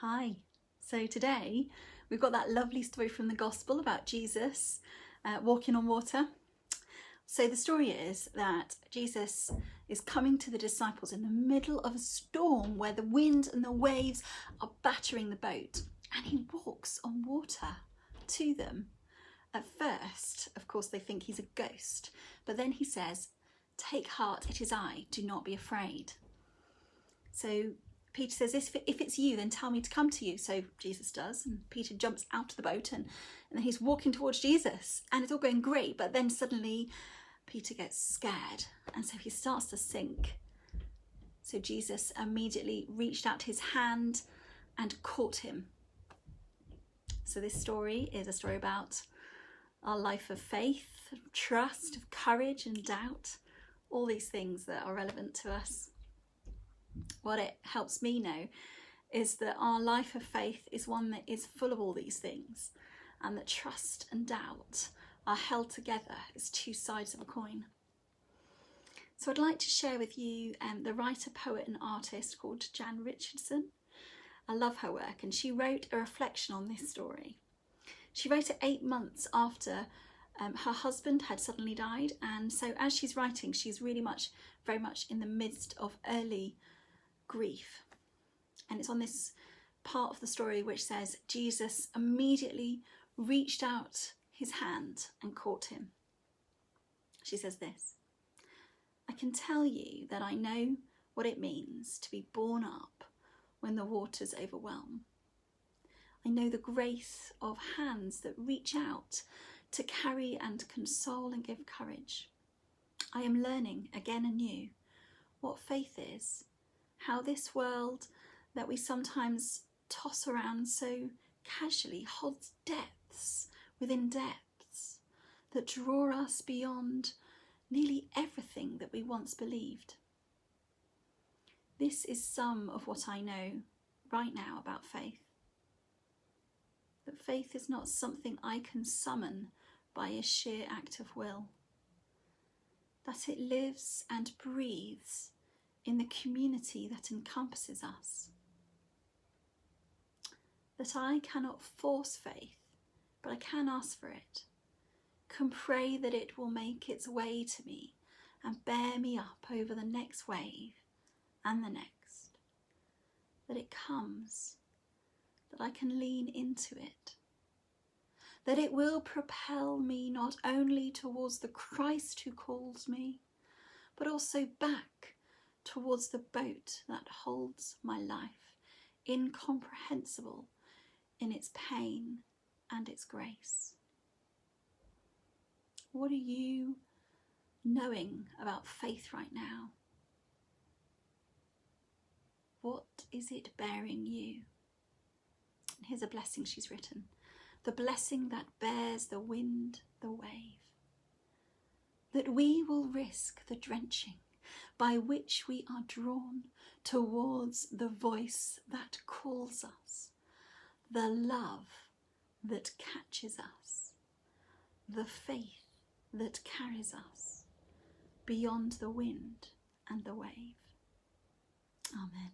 Hi. So today we've got that lovely story from the gospel about Jesus walking on water. So the story is that Jesus is coming to the disciples in the middle of a storm where the wind and the waves are battering the boat, and he walks on water to them. At first, of course, they think he's a ghost, but then he says, "Take heart, it is I, do not be afraid." So Peter says, if it's you, then tell me to come to you. So Jesus does, and Peter jumps out of the boat and then he's walking towards Jesus, and it's all going great, but then suddenly Peter gets scared, and so he starts to sink. So Jesus immediately reached out his hand and caught him. So this story is a story about our life of faith, of trust, of courage and doubt, all these things that are relevant to us. What it helps me know is that our life of faith is one that is full of all these things, and that trust and doubt are held together as two sides of a coin. So I'd like to share with you the writer, poet and artist called Richardson. I love her work, and she wrote a reflection on this story. She wrote it 8 months after her husband had suddenly died, and so as she's writing, she's really very much in the midst of early grief. And it's on this part of the story which says Jesus immediately reached out his hand and caught him. She says this: "I can tell you that I know what it means to be borne up when the waters overwhelm. I know the grace of hands that reach out to carry and console and give courage. I am learning again anew what faith is, how this world that we sometimes toss around so casually holds depths within depths that draw us beyond nearly everything that we once believed. This is some of what I know right now about faith. That faith is not something I can summon by a sheer act of will. That it lives and breathes in the community that encompasses us. That I cannot force faith, but I can ask for it, can pray that it will make its way to me and bear me up over the next wave and the next. That it comes, that I can lean into it, that it will propel me not only towards the Christ who calls me, but also back towards the boat that holds my life, incomprehensible in its pain and its grace." What are you knowing about faith right now? What is it bearing you? And here's a blessing she's written: the blessing that bears the wind, the wave. That we will risk the drenching by which we are drawn towards the voice that calls us, the love that catches us, the faith that carries us beyond the wind and the wave. Amen.